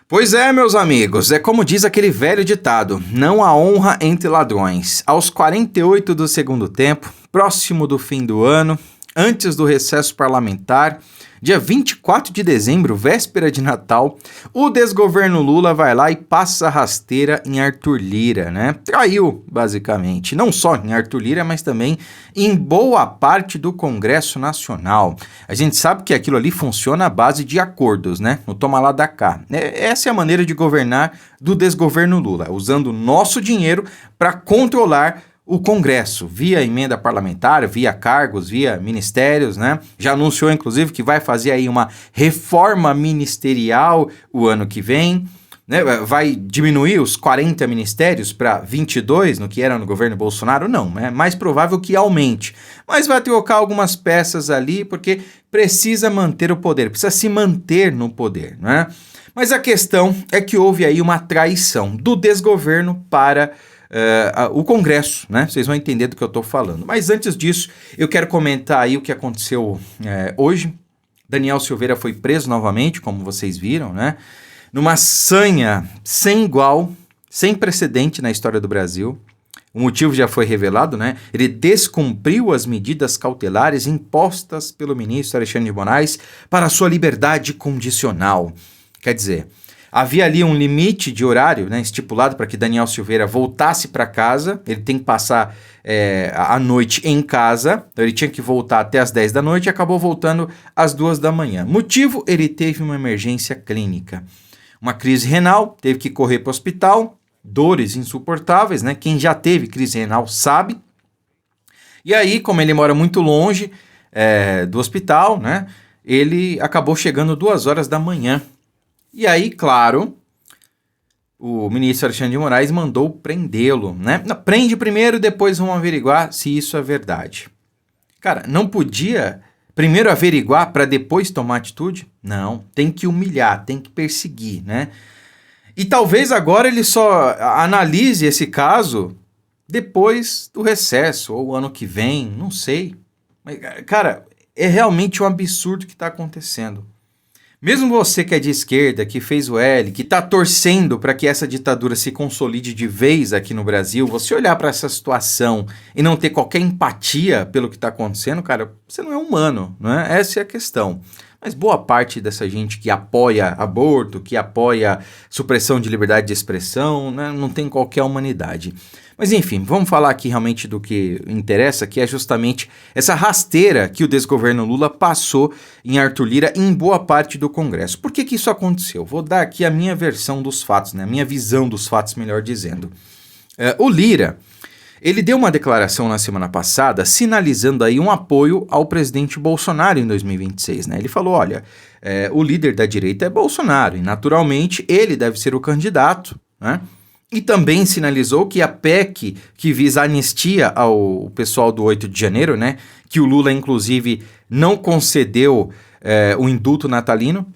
Pois é, meus amigos, é como diz aquele velho ditado, não há honra entre ladrões. Aos 48 do segundo tempo, próximo do fim do ano, antes do recesso parlamentar, dia 24 de dezembro, véspera de Natal, o desgoverno Lula vai lá e passa a rasteira em Arthur Lira, né? Traiu, basicamente, não só em Arthur Lira, mas também em boa parte do Congresso Nacional. A gente sabe que aquilo ali funciona à base de acordos, né? No toma lá da cá. Essa é a maneira de governar do desgoverno Lula, usando o nosso dinheiro para controlar o Congresso, via emenda parlamentar, via cargos, via ministérios, né? Já anunciou, inclusive, que vai fazer aí uma reforma ministerial o ano que vem, né? Vai diminuir os 40 ministérios para 22, no que era no governo Bolsonaro? Não, é mais provável que aumente. Mas vai trocar algumas peças ali, porque precisa manter o poder, precisa se manter no poder, né? Mas a questão é que houve aí uma traição do desgoverno para o Congresso, né? Vocês vão entender do que eu estou falando. Mas antes disso, eu quero comentar aí o que aconteceu hoje. Daniel Silveira foi preso novamente, como vocês viram, né? Numa sanha sem igual, sem precedente na história do Brasil. O motivo já foi revelado, né? Ele descumpriu as medidas cautelares impostas pelo ministro Alexandre de Moraes para sua liberdade condicional. Quer dizer, havia ali um limite de horário, né, estipulado para que Daniel Silveira voltasse para casa. Ele tem que passar a noite em casa, então ele tinha que voltar até as 10 da noite e acabou voltando às 2 da manhã. Motivo, ele teve uma emergência clínica. Uma crise renal, teve que correr para o hospital, dores insuportáveis, né? Quem já teve crise renal sabe. E aí, como ele mora muito longe do hospital, né, ele acabou chegando 2 horas da manhã. E aí, claro, o ministro Alexandre de Moraes mandou prendê-lo, né? Prende primeiro, depois vão averiguar se isso é verdade. Cara, não podia primeiro averiguar para depois tomar atitude? Não, tem que humilhar, tem que perseguir, né? E talvez agora ele só analise esse caso depois do recesso, ou ano que vem, não sei. Mas, cara, é realmente um absurdo o que está acontecendo. Mesmo você que é de esquerda, que fez o L, que está torcendo para que essa ditadura se consolide de vez aqui no Brasil, você olhar para essa situação e não ter qualquer empatia pelo que está acontecendo, cara, você não é humano, não é? Essa é a questão. Mas boa parte dessa gente que apoia aborto, que apoia supressão de liberdade de expressão, né, não tem qualquer humanidade. Mas enfim, vamos falar aqui realmente do que interessa, que é justamente essa rasteira que o desgoverno Lula passou em Arthur Lira em boa parte do Congresso. Por que isso aconteceu? Vou dar aqui a minha versão dos fatos, né, a minha visão dos fatos, melhor dizendo. O Lira, ele deu uma declaração na semana passada sinalizando aí um apoio ao presidente Bolsonaro em 2026, né? Ele falou, olha, o líder da direita é Bolsonaro e naturalmente ele deve ser o candidato, né? E também sinalizou que a PEC que visa anistia ao pessoal do 8 de janeiro, né? Que o Lula inclusive não concedeu o indulto natalino.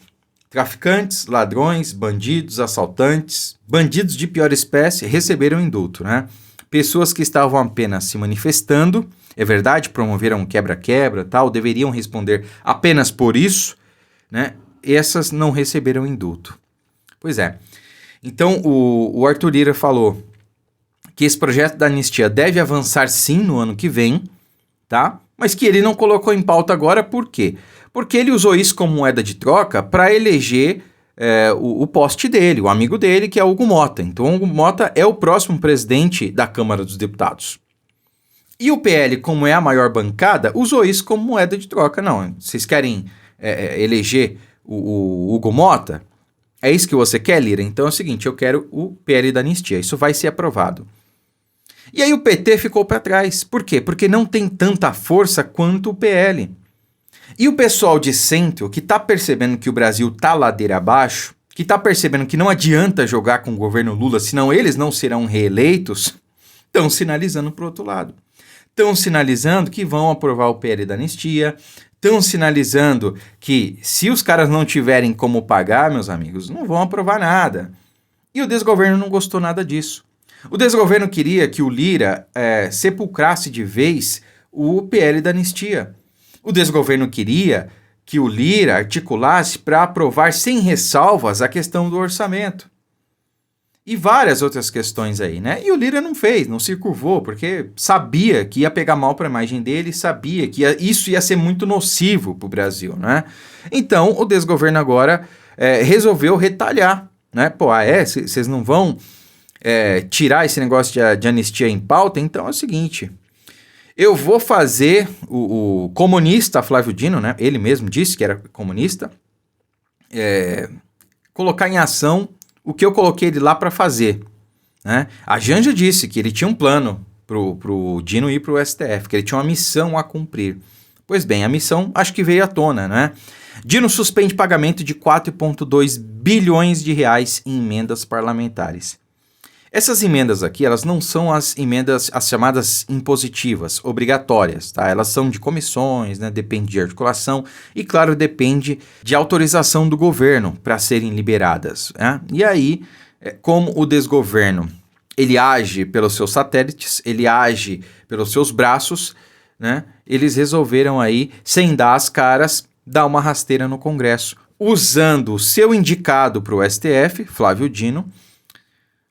Traficantes, ladrões, bandidos, assaltantes, bandidos de pior espécie receberam indulto, né? Pessoas que estavam apenas se manifestando, é verdade, promoveram quebra-quebra, tal, deveriam responder apenas por isso, né? Essas não receberam indulto. Pois é. Então, o Arthur Lira falou que esse projeto da anistia deve avançar sim no ano que vem, tá? Mas que ele não colocou em pauta agora, por quê? Porque ele usou isso como moeda de troca para eleger o poste dele, o amigo dele, que é o Hugo Mota. Então, o Hugo Mota é o próximo presidente da Câmara dos Deputados. E o PL, como é a maior bancada, usou isso como moeda de troca. Não, vocês querem eleger o Hugo Mota? É isso que você quer, Lira? Então é o seguinte, eu quero o PL da anistia, isso vai ser aprovado. E aí o PT ficou para trás. Por quê? Porque não tem tanta força quanto o PL. E o pessoal de centro, que está percebendo que o Brasil está ladeira abaixo, que está percebendo que não adianta jogar com o governo Lula, senão eles não serão reeleitos, estão sinalizando para o outro lado. Estão sinalizando que vão aprovar o PL da anistia, estão sinalizando que se os caras não tiverem como pagar, meus amigos, não vão aprovar nada. E o desgoverno não gostou nada disso. O desgoverno queria que o Lira sepulcrasse de vez o PL da anistia. O desgoverno queria que o Lira articulasse para aprovar sem ressalvas a questão do orçamento. E várias outras questões aí, né? E o Lira não fez, não se curvou, porque sabia que ia pegar mal para a imagem dele, sabia que isso ia ser muito nocivo para o Brasil, né? Então, o desgoverno agora resolveu retalhar, né? Pô, vocês não vão tirar esse negócio de anistia em pauta? Então é o seguinte, eu vou fazer o comunista Flávio Dino, né? Ele mesmo disse que era comunista, colocar em ação o que eu coloquei ele lá para fazer, né? A Janja disse que ele tinha um plano pro Dino ir pro STF, que ele tinha uma missão a cumprir. Pois bem, a missão acho que veio à tona, né? Dino suspende pagamento de 4,2 bilhões de reais em emendas parlamentares. Essas emendas aqui, elas não são as emendas, as chamadas impositivas, obrigatórias, tá? Elas são de comissões, né? Depende de articulação e, claro, depende de autorização do governo para serem liberadas, né? E aí, como o desgoverno, ele age pelos seus satélites, ele age pelos seus braços, né? Eles resolveram aí, sem dar as caras, dar uma rasteira no Congresso, usando o seu indicado para o STF, Flávio Dino.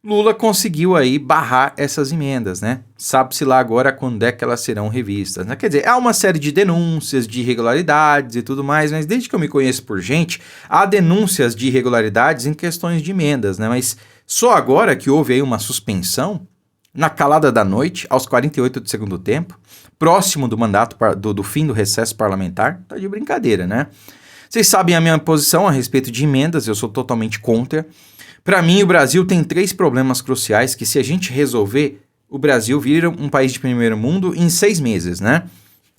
Lula conseguiu aí barrar essas emendas, né? Sabe-se lá agora quando é que elas serão revistas, né? Quer dizer, há uma série de denúncias de irregularidades e tudo mais, mas desde que eu me conheço por gente, há denúncias de irregularidades em questões de emendas, né? Mas só agora que houve aí uma suspensão, na calada da noite, aos 48 do segundo tempo, próximo do mandato do fim do recesso parlamentar, tá de brincadeira, né? Vocês sabem a minha posição a respeito de emendas, eu sou totalmente contra. Para mim, o Brasil tem 3 problemas cruciais que, se a gente resolver, o Brasil vira um país de primeiro mundo em 6 meses, né?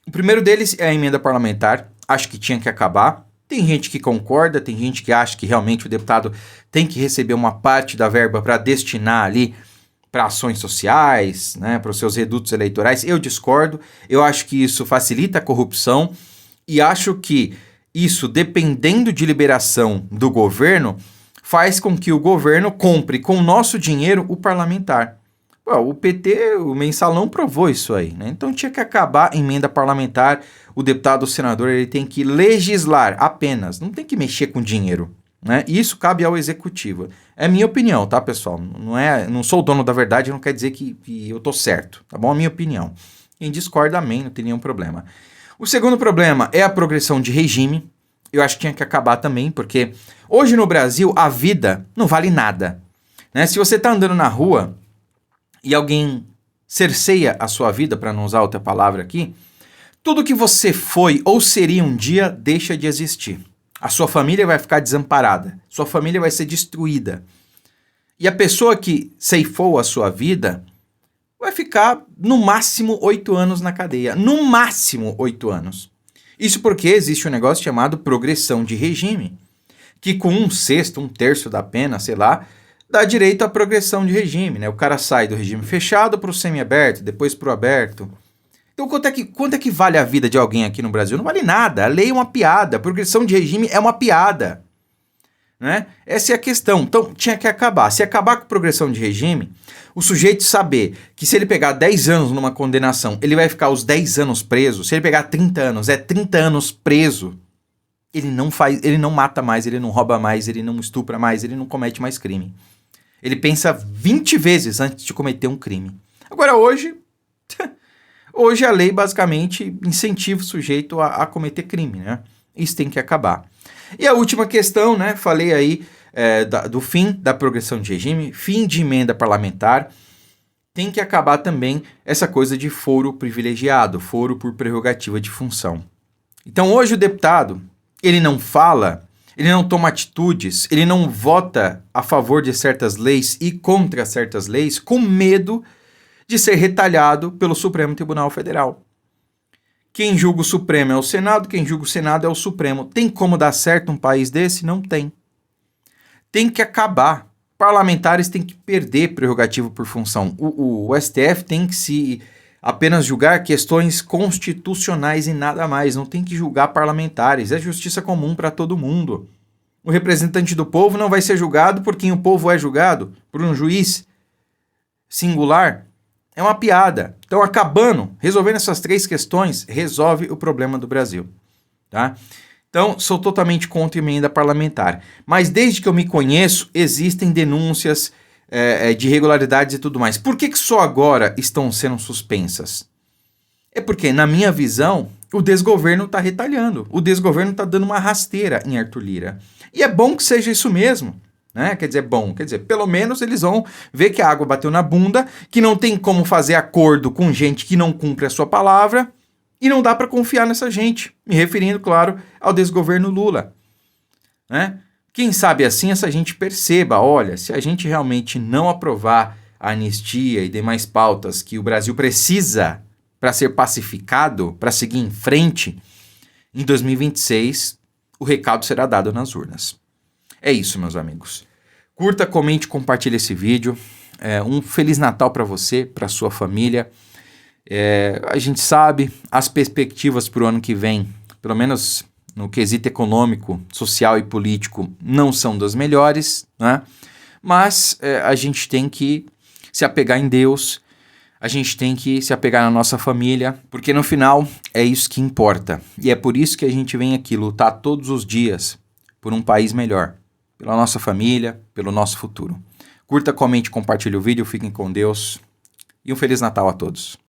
O primeiro deles é a emenda parlamentar. Acho que tinha que acabar. Tem gente que concorda, tem gente que acha que realmente o deputado tem que receber uma parte da verba para destinar ali para ações sociais, né, para os seus redutos eleitorais. Eu discordo. Eu acho que isso facilita a corrupção e acho que isso, dependendo de liberação do governo, faz com que o governo compre com o nosso dinheiro o parlamentar. O PT, o mensalão, provou isso aí, né? Então tinha que acabar a emenda parlamentar. O deputado, o senador, ele tem que legislar apenas, não tem que mexer com dinheiro, né? E isso cabe ao executivo. É minha opinião, tá, pessoal? Não sou o dono da verdade, não quer dizer que eu tô certo, tá bom? É minha opinião. Quem discorda, amém, não tem nenhum problema. O segundo problema é a progressão de regime. Eu acho que tinha que acabar também, porque hoje no Brasil a vida não vale nada, né? Se você está andando na rua e alguém cerceia a sua vida, para não usar outra palavra aqui, tudo que você foi ou seria um dia deixa de existir. A sua família vai ficar desamparada, sua família vai ser destruída. E a pessoa que ceifou a sua vida vai ficar no máximo 8 anos na cadeia. No máximo 8 anos. Isso porque existe um negócio chamado progressão de regime, que com 1/6, 1/3 da pena, sei lá, dá direito à progressão de regime, né? O cara sai do regime fechado para o semiaberto, depois para o aberto. Então quanto é que vale a vida de alguém aqui no Brasil? Não vale nada, a lei é uma piada, a progressão de regime é uma piada, né? Essa é a questão. Então tinha que acabar. Se acabar com progressão de regime, o sujeito saber que se ele pegar 10 anos numa condenação, ele vai ficar os 10 anos preso. Se ele pegar 30 anos, é 30 anos preso. Ele não mata mais, ele não rouba mais, ele não estupra mais, ele não comete mais crime. Ele pensa 20 vezes antes de cometer um crime. Agora hoje a lei basicamente incentiva o sujeito a cometer crime, né? Isso tem que acabar. E a última questão, né? Falei aí do fim da progressão de regime, fim de emenda parlamentar. Tem que acabar também essa coisa de foro privilegiado, foro por prerrogativa de função. Então hoje o deputado, ele não fala, ele não toma atitudes, ele não vota a favor de certas leis e contra certas leis com medo de ser retalhado pelo Supremo Tribunal Federal. Quem julga o Supremo é o Senado, quem julga o Senado é o Supremo. Tem como dar certo um país desse? Não tem. Tem que acabar. Parlamentares têm que perder prerrogativa por função. O STF tem que se apenas julgar questões constitucionais e nada mais. Não tem que julgar parlamentares. É justiça comum para todo mundo. O representante do povo não vai ser julgado por quem o povo é julgado, por um juiz singular. É uma piada. Então, resolvendo essas 3 questões, resolve o problema do Brasil, tá? Então, sou totalmente contra emenda parlamentar. Mas desde que eu me conheço, existem denúncias de irregularidades e tudo mais. Por que só agora estão sendo suspensas? É porque, na minha visão, o desgoverno está retalhando. O desgoverno está dando uma rasteira em Arthur Lira. E é bom que seja isso mesmo. Né? Quer dizer, pelo menos eles vão ver que a água bateu na bunda, que não tem como fazer acordo com gente que não cumpre a sua palavra, e não dá para confiar nessa gente. Me referindo, claro, ao desgoverno Lula. Né? Quem sabe assim essa gente perceba, olha, se a gente realmente não aprovar a anistia e demais pautas que o Brasil precisa para ser pacificado, para seguir em frente, em 2026 o recado será dado nas urnas. É isso, meus amigos. Curta, comente, compartilhe esse vídeo. Um Feliz Natal para você, para sua família. A gente sabe as perspectivas para o ano que vem, pelo menos no quesito econômico, social e político, não são das melhores, né? Mas a gente tem que se apegar em Deus, a gente tem que se apegar na nossa família, porque no final é isso que importa. E é por isso que a gente vem aqui lutar todos os dias por um país melhor, pela nossa família, pelo nosso futuro. Curta, comente, compartilhe o vídeo, fiquem com Deus e um Feliz Natal a todos.